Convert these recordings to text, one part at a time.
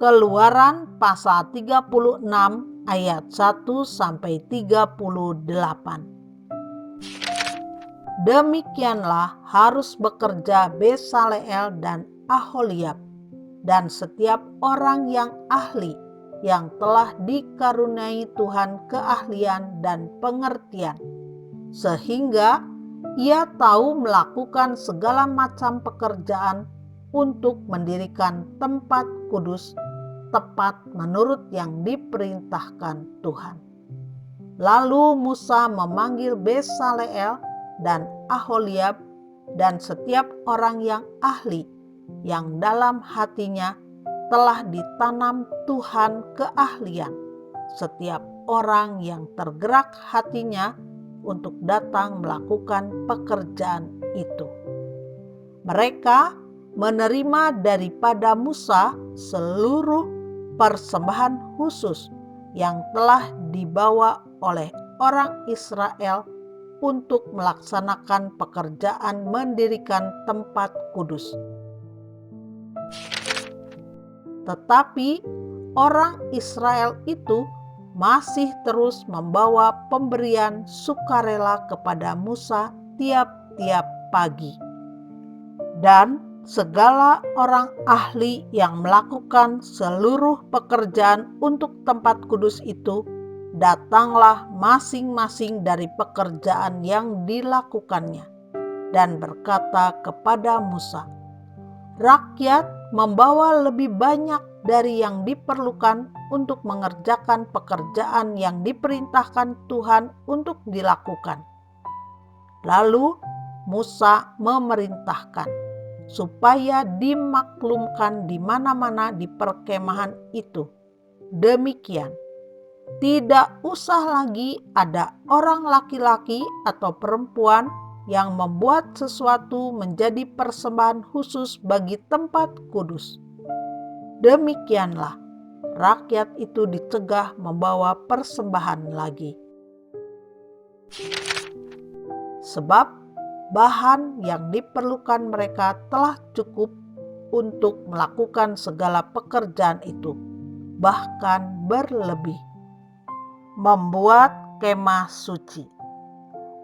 Keluaran pasal 36 ayat 1-38. Demikianlah harus bekerja Besaleel dan Aholiab dan setiap orang yang ahli yang telah dikaruniai Tuhan keahlian dan pengertian, sehingga ia tahu melakukan segala macam pekerjaan untuk mendirikan tempat kudus tepat menurut yang diperintahkan Tuhan. Lalu Musa memanggil Besaleel dan Aholiab dan setiap orang yang ahli yang dalam hatinya telah ditanam Tuhan keahlian, setiap orang yang tergerak hatinya untuk datang melakukan pekerjaan itu. Mereka menerima daripada Musa seluruh persembahan khusus yang telah dibawa oleh orang Israel untuk melaksanakan pekerjaan mendirikan tempat kudus. Tetapi orang Israel itu masih terus membawa pemberian sukarela kepada Musa tiap-tiap pagi. Dan segala orang ahli yang melakukan seluruh pekerjaan untuk tempat kudus itu datanglah masing-masing dari pekerjaan yang dilakukannya dan berkata kepada Musa, "Rakyat membawa lebih banyak dari yang diperlukan untuk mengerjakan pekerjaan yang diperintahkan Tuhan untuk dilakukan." Lalu Musa memerintahkan supaya dimaklumkan di mana-mana di perkemahan itu, demikian, tidak usah lagi ada orang laki-laki atau perempuan yang membuat sesuatu menjadi persembahan khusus bagi tempat kudus. Demikianlah rakyat itu dicegah membawa persembahan lagi. Sebab bahan yang diperlukan mereka telah cukup untuk melakukan segala pekerjaan itu, bahkan berlebih. Membuat kemah suci.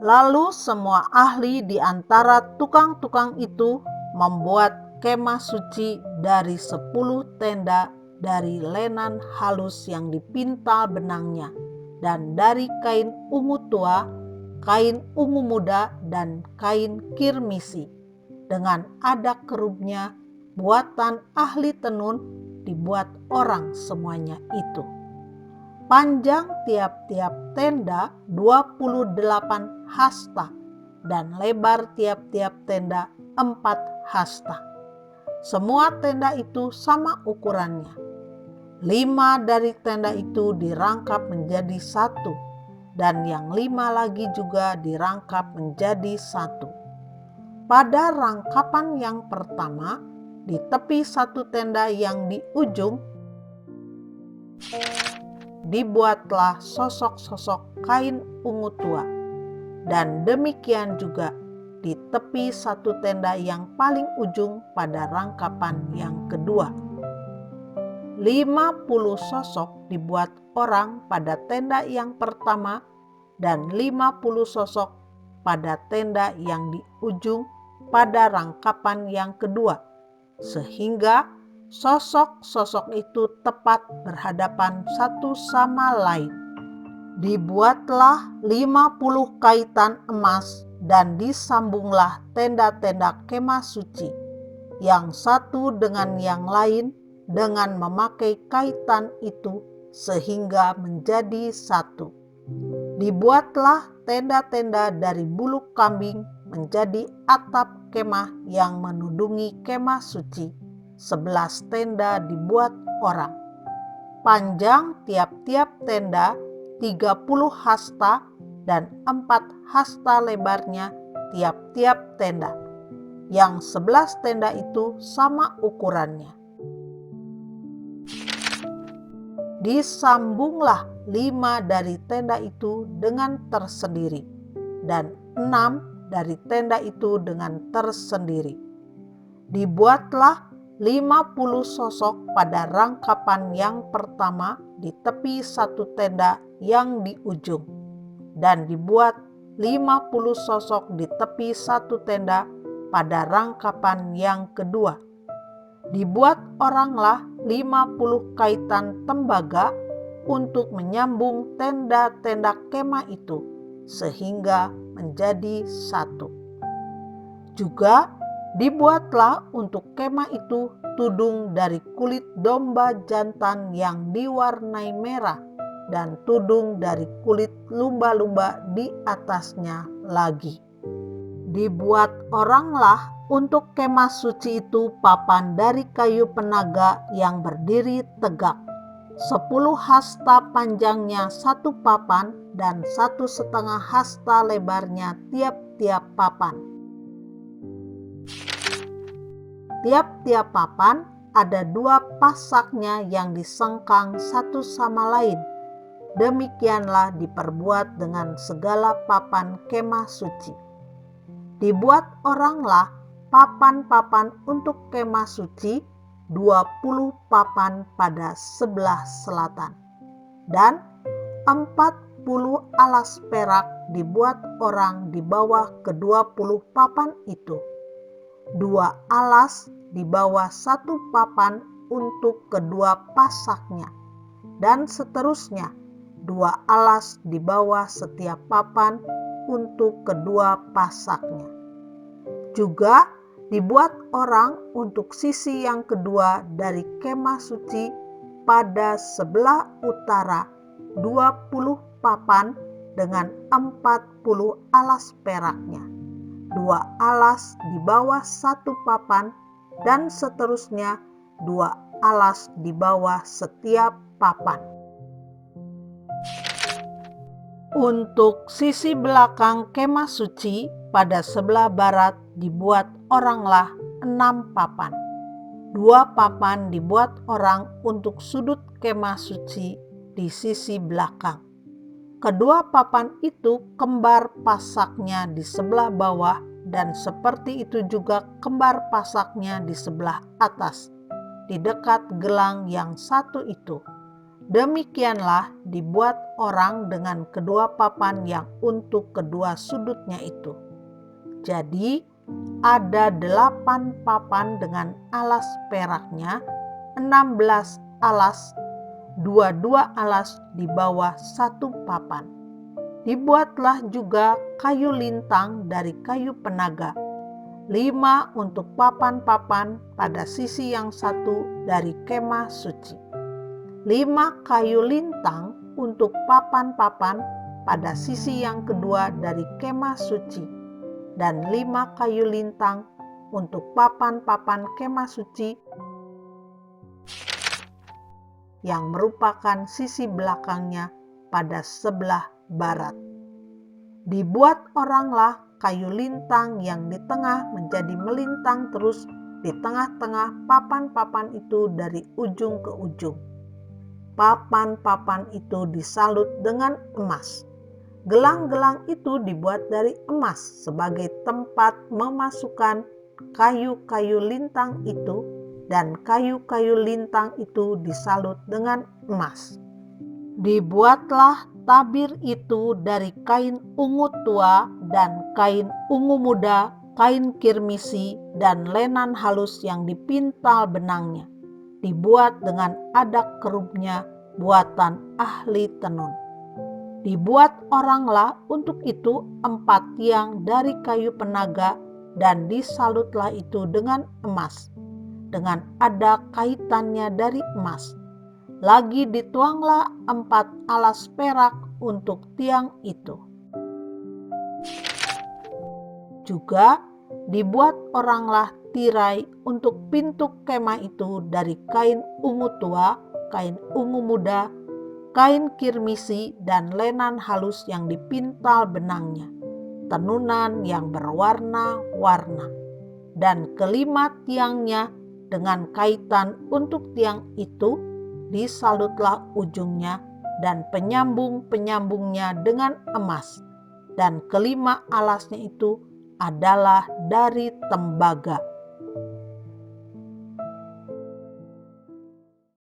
Lalu semua ahli di antara tukang-tukang itu membuat kemah suci dari 10 tenda dari lenan halus yang dipintal benangnya, dan dari kain ungu tua, kain ungu muda, dan kain kirmisi, dengan ada kerubnya buatan ahli tenun dibuat orang semuanya itu. Panjang tiap-tiap tenda 28 hasta dan lebar tiap-tiap tenda 4 hasta. Semua tenda itu sama ukurannya. 5 dari tenda itu dirangkap menjadi 1 dan yang 5 lagi juga dirangkap menjadi 1. Pada rangkapan yang pertama, di tepi satu tenda yang di ujung, dibuatlah sosok-sosok kain ungu tua, dan demikian juga di tepi satu tenda yang paling ujung pada rangkapan yang kedua. 50 sosok dibuat orang pada tenda yang pertama dan 50 sosok pada tenda yang di ujung pada rangkapan yang kedua, sehingga sosok-sosok itu tepat berhadapan satu sama lain. Dibuatlah 50 kaitan emas dan disambunglah tenda-tenda kemah suci, yang satu dengan yang lain dengan memakai kaitan itu sehingga menjadi satu. Dibuatlah tenda-tenda dari bulu kambing menjadi atap kemah yang menudungi kemah suci. 11 tenda dibuat orang. Panjang tiap-tiap tenda 30 hasta dan 4 hasta lebarnya tiap-tiap tenda. Yang 11 tenda itu sama ukurannya. Disambunglah 5 dari tenda itu dengan tersendiri dan 6 dari tenda itu dengan tersendiri. Dibuatlah 50 sosok pada rangkapan yang pertama di tepi satu tenda yang di ujung, dan dibuat 50 sosok di tepi satu tenda pada rangkapan yang kedua. Dibuat oranglah 50 kaitan tembaga untuk menyambung tenda-tenda kemah itu, sehingga menjadi satu. Juga dibuatlah untuk kemah itu tudung dari kulit domba jantan yang diwarnai merah, dan tudung dari kulit lumba-lumba di atasnya lagi. Dibuat oranglah untuk kemah suci itu papan dari kayu penaga yang berdiri tegak, 10 hasta panjangnya satu papan, dan 1,5 hasta lebarnya tiap-tiap papan. Tiap-tiap papan ada 2 pasaknya yang disengkang satu sama lain. Demikianlah diperbuat dengan segala papan kemah suci. Dibuat oranglah papan-papan untuk kemah suci, 20 papan pada sebelah selatan. Dan 40 alas perak dibuat orang di bawah ke-20 papan itu. 2 alas di bawah 1 papan untuk kedua pasaknya, dan seterusnya 2 alas di bawah setiap papan untuk kedua pasaknya. Juga dibuat orang untuk sisi yang kedua dari kemah suci pada sebelah utara, 20 papan dengan 40 alas peraknya. 2 alas di bawah 1 papan, dan seterusnya 2 alas di bawah setiap papan. Untuk sisi belakang kemah suci pada sebelah barat dibuat oranglah 6 papan. 2 papan dibuat orang untuk sudut kemah suci di sisi belakang. Kedua papan itu kembar pasaknya di sebelah bawah, dan seperti itu juga kembar pasaknya di sebelah atas, di dekat gelang yang satu itu. Demikianlah dibuat orang dengan kedua papan yang untuk kedua sudutnya itu. Jadi ada 8 papan dengan alas peraknya, 16 alas, 22 alas di bawah 1 papan. Dibuatlah juga kayu lintang dari kayu penaga, 5 untuk papan-papan pada sisi yang satu dari kemah suci. 5 kayu lintang untuk papan-papan pada sisi yang kedua dari kemah suci, dan 5 kayu lintang untuk papan-papan kemah suci yang merupakan sisi belakangnya pada sebelah barat. Dibuat oranglah kayu lintang yang di tengah menjadi melintang terus di tengah-tengah papan-papan itu dari ujung ke ujung. Papan-papan itu disalut dengan emas. Gelang-gelang itu dibuat dari emas sebagai tempat memasukkan kayu-kayu lintang itu, dan kayu-kayu lintang itu disalut dengan emas. Dibuatlah tabir itu dari kain ungu tua dan kain ungu muda, kain kirmisi, dan lenan halus yang dipintal benangnya. Dibuat dengan adak kerubnya buatan ahli tenun. Dibuat oranglah untuk itu 4 tiang dari kayu penaga, dan disalutlah itu dengan emas, dengan ada kaitannya dari emas. Lagi dituanglah 4 alas perak untuk tiang itu. Juga dibuat oranglah tirai untuk pintu kemah itu dari kain ungu tua, kain ungu muda, kain kirmisi, dan lenan halus yang dipintal benangnya, tenunan yang berwarna-warna. Dan kelima tiangnya dengan kaitan untuk tiang itu disalutlah ujungnya dan penyambung-penyambungnya dengan emas, dan kelima alasnya itu adalah dari tembaga.